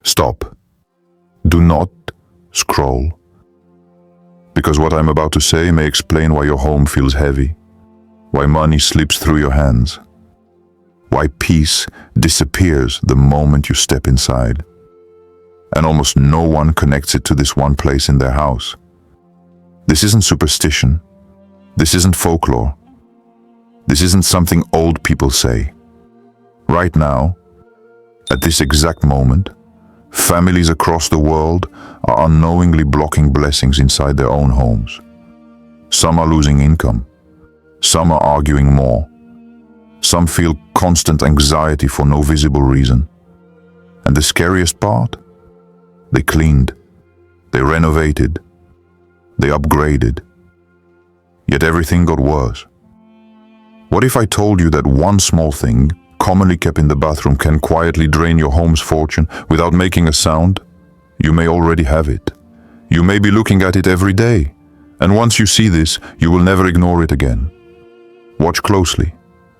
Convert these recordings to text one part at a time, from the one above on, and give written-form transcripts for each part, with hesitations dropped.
Stop. Do not scroll. Because what I'm about to say may explain why your home feels heavy, why money slips through your hands, why peace disappears the moment you step inside, and almost no one connects it to this one place in their house. This isn't superstition. This isn't folklore. This isn't something old people say. Right now, at this exact moment, families across the world are unknowingly blocking blessings inside their own homes. Some are losing income. Some are arguing more. Some feel constant anxiety for no visible reason. And the scariest part? They cleaned. They renovated. They upgraded. Yet everything got worse. What if I told you that one small thing, commonly kept in the bathroom, can quietly drain your home's fortune without making a sound? You may already have it. You may be looking at it every day. And once you see this, you will never ignore it again. Watch closely,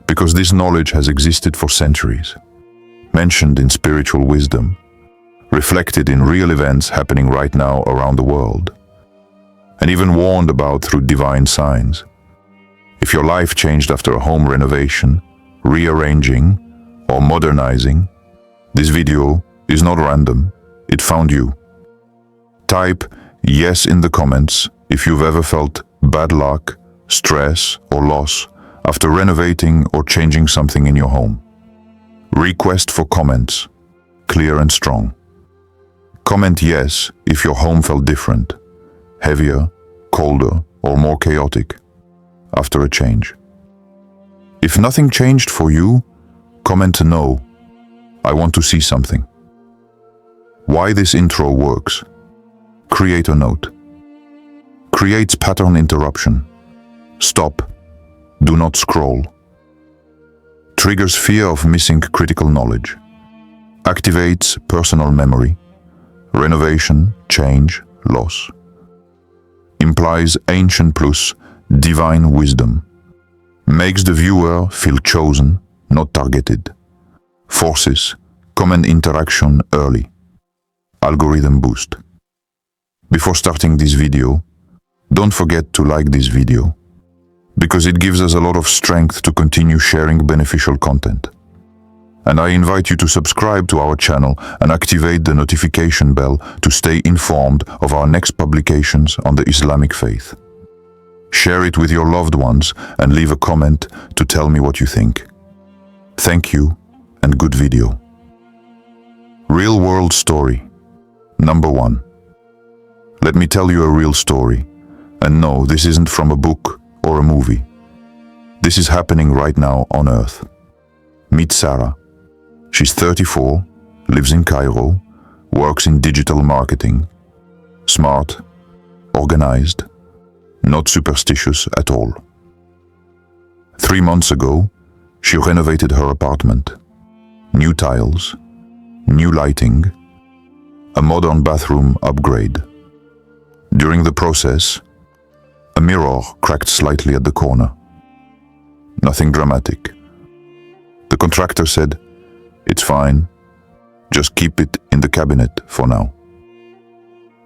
because this knowledge has existed for centuries, mentioned in spiritual wisdom, reflected in real events happening right now around the world, and even warned about through divine signs. If your life changed after a home renovation, rearranging, or modernizing, this video is not random. It found you. Type yes in the comments if you've ever felt bad luck, stress, or loss after renovating or changing something in your home. Request for comments, clear and strong. Comment yes if your home felt different, heavier, colder, or more chaotic after a change. If nothing changed for you, comment no. I want to see something. Why this intro works. Creator note. Creates pattern interruption. Stop. Do not scroll. Triggers fear of missing critical knowledge. Activates personal memory. Renovation, change, loss. Implies ancient plus divine wisdom. Makes the viewer feel chosen, not targeted. Forces comment interaction early. Algorithm boost. Before starting this video, don't forget to like this video, because it gives us a lot of strength to continue sharing beneficial content. And I invite you to subscribe to our channel and activate the notification bell to stay informed of our next publications on the Islamic faith. Share it with your loved ones and leave a comment to tell me what you think. Thank you and good video. Real world story. Number 1. Let me tell you a real story. And no, this isn't from a book or a movie. This is happening right now on Earth. Meet Sarah. She's 34, lives in Cairo, works in digital marketing. Smart, organized, not superstitious at all. 3 months ago, she renovated her apartment. New tiles, new lighting, a modern bathroom upgrade. During the process, a mirror cracked slightly at the corner. Nothing dramatic. The contractor said, "It's fine, just keep it in the cabinet for now."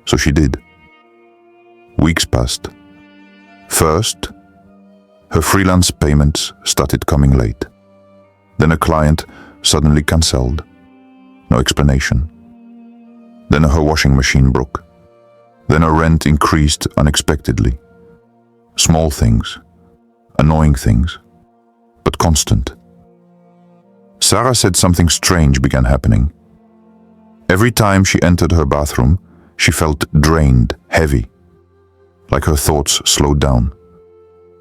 So she did. Weeks passed. First, her freelance payments started coming late. Then a client suddenly cancelled. No explanation. Then her washing machine broke. Then her rent increased unexpectedly. Small things, annoying things, but constant. Sarah said something strange began happening. Every time she entered her bathroom, she felt drained, heavy, like her thoughts slowed down.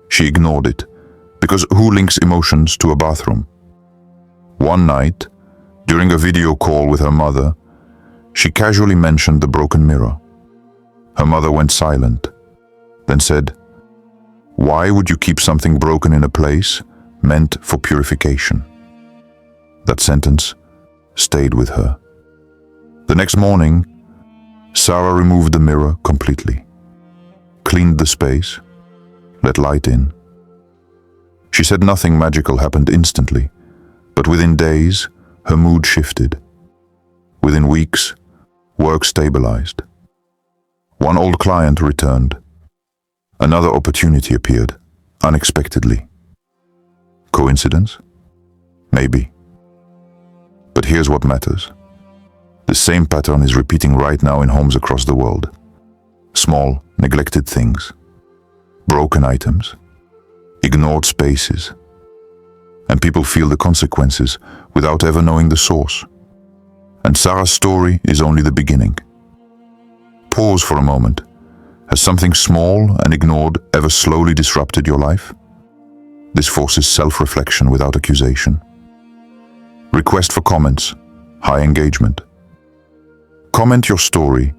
She ignored it, because who links emotions to a bathroom? One night, during a video call with her mother, she casually mentioned the broken mirror. Her mother went silent, then said, "Why would you keep something broken in a place meant for purification?" That sentence stayed with her. The next morning, Sarah removed the mirror completely, cleaned the space, let light in. She said nothing magical happened instantly, but within days, her mood shifted. Within weeks, Work stabilized. One old client returned. Another opportunity appeared, unexpectedly. Coincidence? Maybe. But here's what matters. The same pattern is repeating right now in homes across the world. Small, neglected things. Broken items. Ignored spaces. And people feel the consequences without ever knowing the source. And Sarah's story is only the beginning. Pause for a moment. Has something small and ignored ever slowly disrupted your life? This forces self-reflection without accusation. Request for comments. High engagement. Comment your story.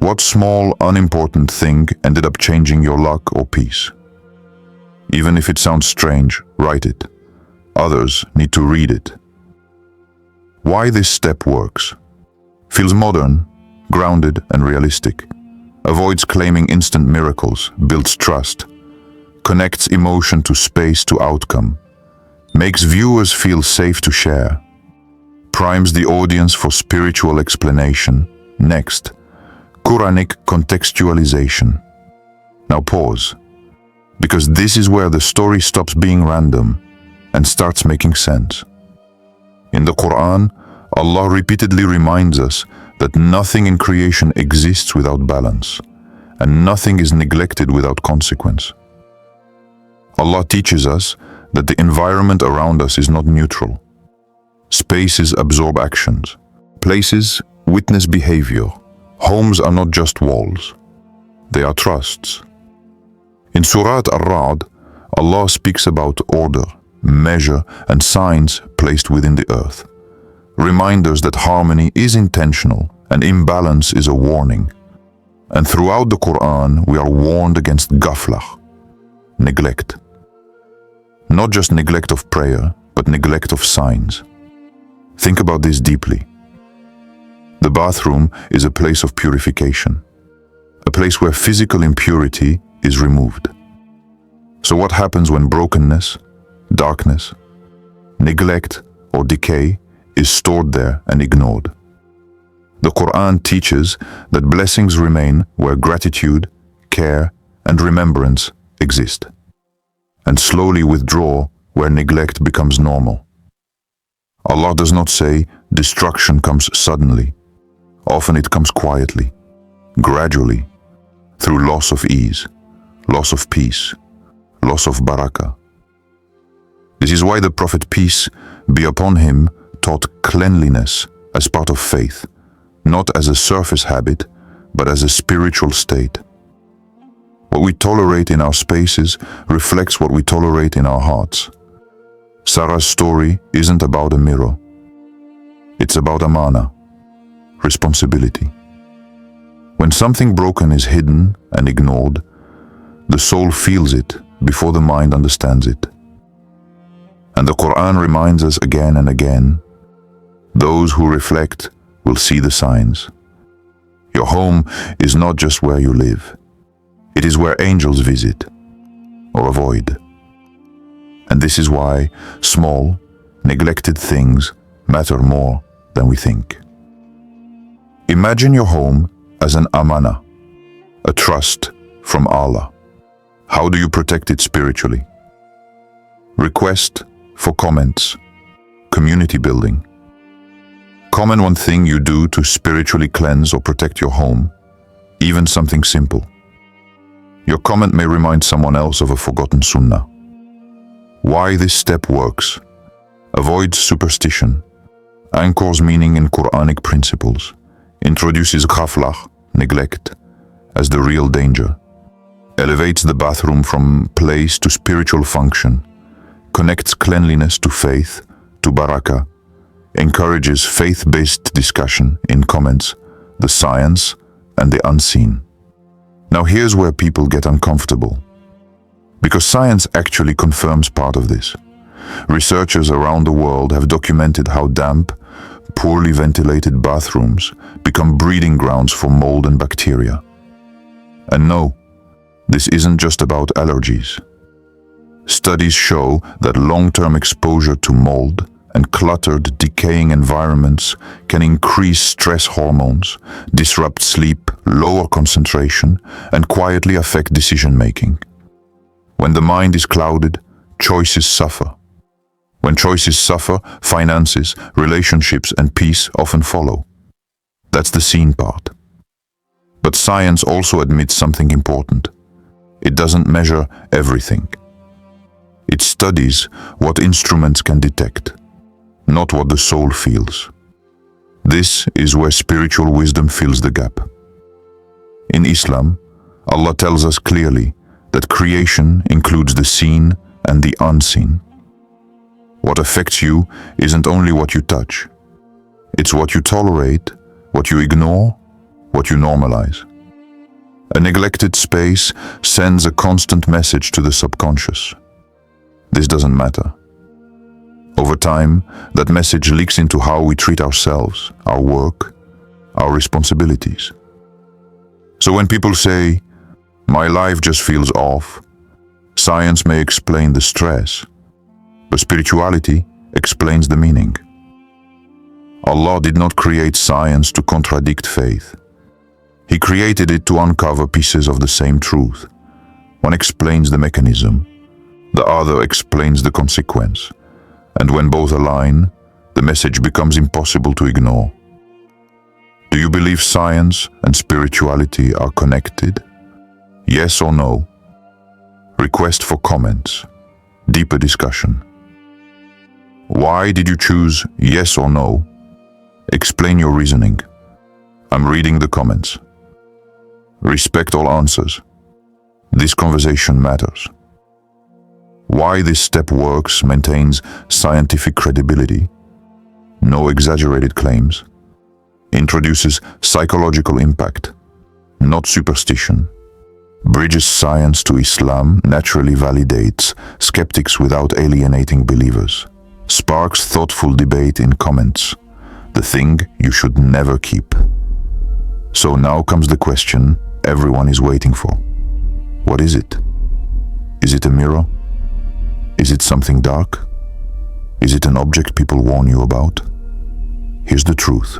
What small, unimportant thing ended up changing your luck or peace? Even if it sounds strange, write it. Others need to read it. Why this step works. Feels modern, grounded and realistic. Avoids claiming instant miracles, builds trust. Connects emotion to space to outcome. Makes viewers feel safe to share. Primes the audience for spiritual explanation. Next, Quranic contextualization. Now pause, because this is where the story stops being random and starts making sense. In the Quran, Allah repeatedly reminds us that nothing in creation exists without balance, and nothing is neglected without consequence. Allah teaches us that the environment around us is not neutral. Spaces absorb actions. Places witness behavior. Homes are not just walls. They are trusts. In Surah Ar-Ra'd, Allah speaks about order, measure, and signs placed within the earth. Reminders that harmony is intentional and imbalance is a warning. And throughout the Quran, we are warned against ghaflah, neglect. Not just neglect of prayer, but neglect of signs. Think about this deeply. The bathroom is a place of purification, a place where physical impurity is removed. So what happens when brokenness, darkness, neglect, or decay is stored there and ignored? The Quran teaches that blessings remain where gratitude, care, and remembrance exist, and slowly withdraw where neglect becomes normal. Allah does not say destruction comes suddenly. Often it comes quietly, gradually, through loss of ease, loss of peace, loss of barakah. This is why the Prophet, peace be upon him, taught cleanliness as part of faith, not as a surface habit, but as a spiritual state. What we tolerate in our spaces reflects what we tolerate in our hearts. Sarah's story isn't about a mirror. It's about amana, responsibility. When something broken is hidden and ignored, the soul feels it before the mind understands it. And the Quran reminds us again and again, those who reflect will see the signs. Your home is not just where you live. It is where angels visit or avoid. And this is why small, neglected things matter more than we think. Imagine your home as an amana, a trust from Allah. How do you protect it spiritually? Request for comments. Community building. Comment one thing you do to spiritually cleanse or protect your home, even something simple. Your comment may remind someone else of a forgotten Sunnah. Why this step works. Avoids superstition. Anchors meaning in Quranic principles. Introduces ghaflah, neglect, as the real danger. Elevates the bathroom from place to spiritual function. Connects cleanliness to faith, to barakah. Encourages faith-based discussion in comments, the science and the unseen. Now here's where people get uncomfortable. Because science actually confirms part of this. Researchers around the world have documented how damp, poorly ventilated bathrooms become breeding grounds for mold and bacteria. And no, this isn't just about allergies. Studies show that long-term exposure to mold and cluttered, decaying environments can increase stress hormones, disrupt sleep, lower concentration, and quietly affect decision-making. When the mind is clouded, choices suffer. When choices suffer, finances, relationships, and peace often follow. That's the seen part. But science also admits something important. It doesn't measure everything. It studies what instruments can detect, not what the soul feels. This is where spiritual wisdom fills the gap. In Islam, Allah tells us clearly that creation includes the seen and the unseen. What affects you isn't only what you touch. It's what you tolerate, what you ignore, what you normalize. A neglected space sends a constant message to the subconscious. This doesn't matter. Over time, that message leaks into how we treat ourselves, our work, our responsibilities. So when people say, "My life just feels off," science may explain the stress, but spirituality explains the meaning. Allah did not create science to contradict faith. He created it to uncover pieces of the same truth. One explains the mechanism, the other explains the consequence, and when both align, the message becomes impossible to ignore. Do you believe science and spirituality are connected? Yes or no? Request for comments, deeper discussion. Why did you choose yes or no? Explain your reasoning. I'm reading the comments. Respect all answers. This conversation matters. Why this step works maintains scientific credibility. No exaggerated claims. Introduces psychological impact, not superstition. Bridges science to Islam, naturally validates skeptics without alienating believers. Sparks thoughtful debate in comments, the thing you should never keep. So now comes the question everyone is waiting for. What is it? Is it a mirror? Is it something dark? Is it an object people warn you about? Here's the truth.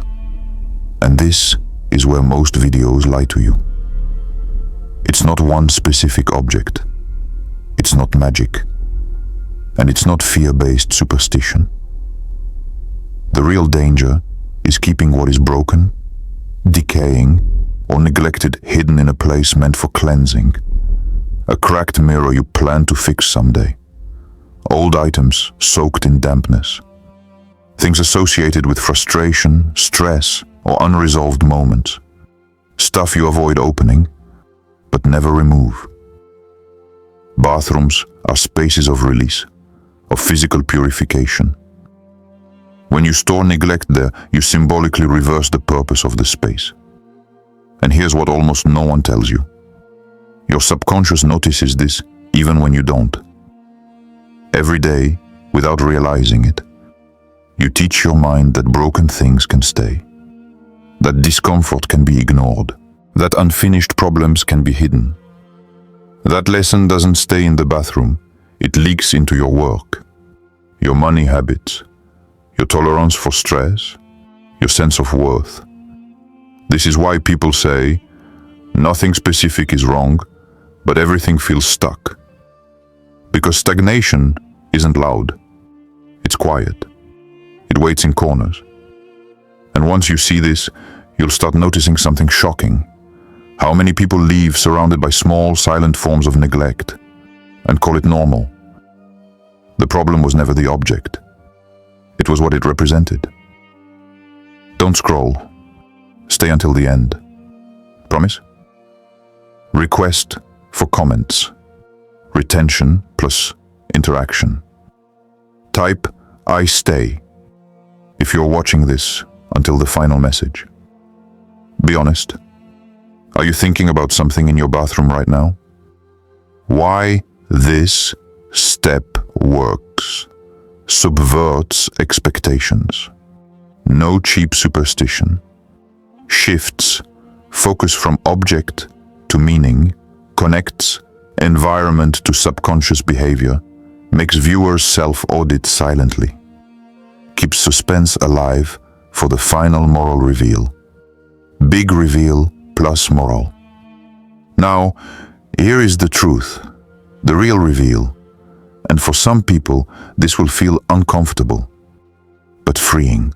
And this is where most videos lie to you. It's not one specific object. It's not magic. And it's not fear-based superstition. The real danger is keeping what is broken, decaying, or neglected hidden in a place meant for cleansing. A cracked mirror you plan to fix someday. Old items soaked in dampness. Things associated with frustration, stress, or unresolved moments. Stuff you avoid opening, but never remove. Bathrooms are spaces of release, of physical purification. When you store neglect there, you symbolically reverse the purpose of the space. And here's what almost no one tells you. Your subconscious notices this even when you don't. Every day, without realizing it, you teach your mind that broken things can stay, that discomfort can be ignored, that unfinished problems can be hidden. That lesson doesn't stay in the bathroom, it leaks into your work, your money habits, your tolerance for stress, your sense of worth. This is why people say, nothing specific is wrong, but everything feels stuck. Because stagnation isn't loud, it's quiet. It waits in corners. And once you see this, you'll start noticing something shocking. How many people leave surrounded by small, silent forms of neglect and call it normal? The problem was never the object. It was what it represented. Don't scroll. Stay until the end. Promise? Request for comments. Retention plus interaction. Type, "I stay," if you're watching this until the final message. Be honest. Are you thinking about something in your bathroom right now? Why this step works. Subverts expectations. No cheap superstition. Shifts focus from object to meaning, connects environment to subconscious behavior, makes viewers self-audit silently. keeps suspense alive for the final moral reveal. Big reveal plus moral. Now, here is the truth, the real reveal. And for some people, this will feel uncomfortable, but freeing.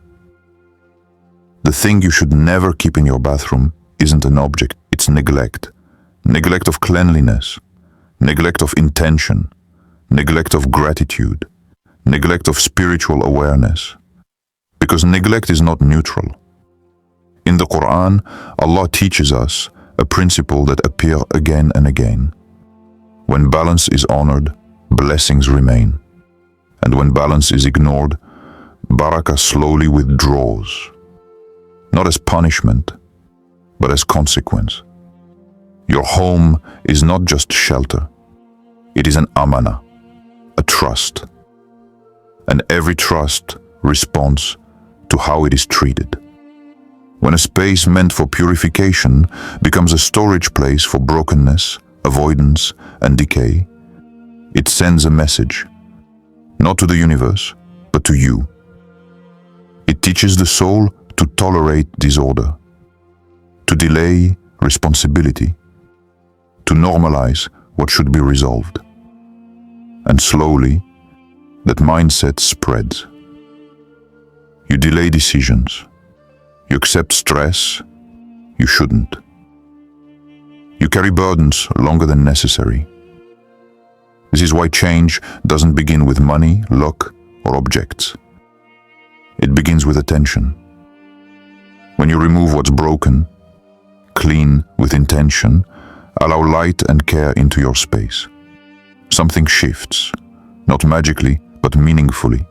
The thing you should never keep in your bathroom isn't an object, it's neglect. Neglect of cleanliness, neglect of intention, neglect of gratitude, neglect of spiritual awareness. Because neglect is not neutral. In the Quran, Allah teaches us a principle that appears again and again. When balance is honored, blessings remain. And when balance is ignored, barakah slowly withdraws. Not as punishment, but as consequence. Your home is not just shelter. It is an amana, a trust. And every trust responds to how it is treated. When a space meant for purification becomes a storage place for brokenness, avoidance, and decay, it sends a message, not to the universe, but to you. It teaches the soul to tolerate disorder, to delay responsibility, to normalize what should be resolved. And slowly, that mindset spreads. You delay decisions. You accept stress you shouldn't. You carry burdens longer than necessary. This is why change doesn't begin with money, luck, or objects. It begins with attention. When you remove what's broken, clean with intention, allow light and care into your space. Something shifts, not magically, but meaningfully.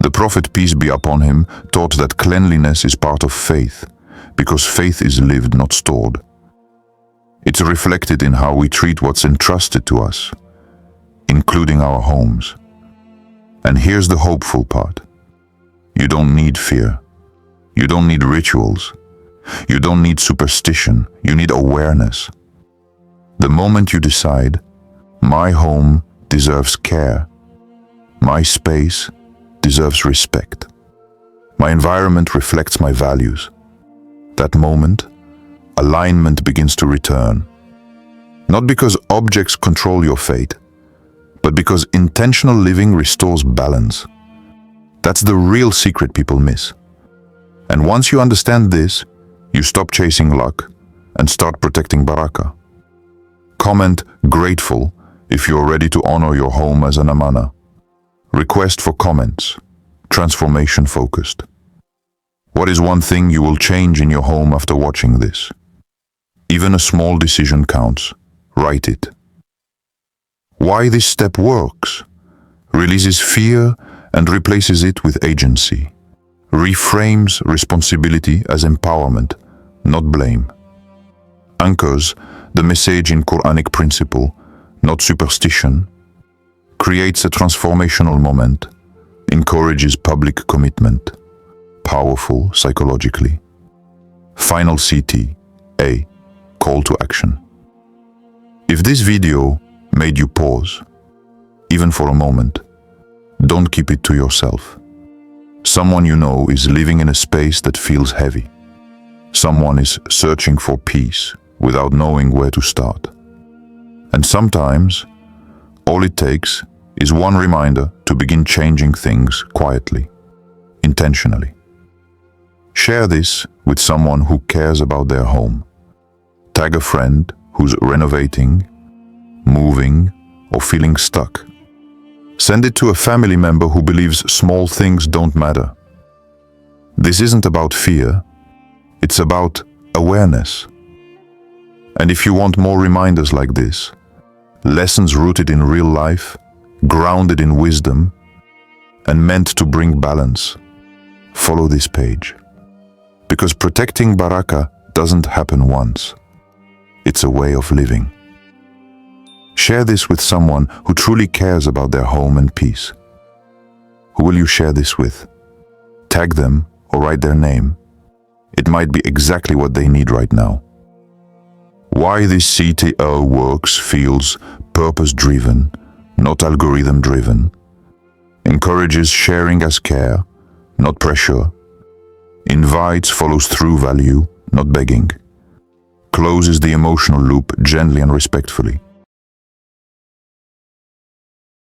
The Prophet, peace be upon him, taught that cleanliness is part of faith, because faith is lived, not stored. It's reflected in how we treat what's entrusted to us, including our homes. And here's the hopeful part. You don't need fear. You don't need rituals. You don't need superstition. You need awareness. The moment you decide, my home deserves care. My space deserves respect. My environment reflects my values. That moment, alignment begins to return. Not because objects control your fate, but because intentional living restores balance. That's the real secret people miss. And once you understand this, you stop chasing luck and start protecting barakah. Comment grateful if you're ready to honor your home as an amana. Request for comments, transformation focused. What is one thing you will change in your home after watching this? Even a small decision counts. Write it. Why this step works? Releases fear and replaces it with agency. Reframes responsibility as empowerment, not blame. Anchors the message in Quranic principle, not superstition. Creates a transformational moment, encourages public commitment, powerful psychologically. Final CT, A, call to action. If this video made you pause, even for a moment, don't keep it to yourself. Someone you know is living in a space that feels heavy. Someone is searching for peace without knowing where to start. And sometimes, all it takes is one reminder to begin changing things quietly, intentionally. Share this with someone who cares about their home. Tag a friend who's renovating, moving, or feeling stuck. Send it to a family member who believes small things don't matter. This isn't about fear, it's about awareness. And if you want more reminders like this, lessons rooted in real life, grounded in wisdom, and meant to bring balance, follow this page. Because protecting barakah doesn't happen once. It's a way of living. Share this with someone who truly cares about their home and peace. Who will you share this with? Tag them or write their name. It might be exactly what they need right now. Why this CTO works feels purpose-driven, not algorithm-driven. Encourages sharing as care, not pressure. Invites, follows through value, not begging. Closes the emotional loop gently and respectfully.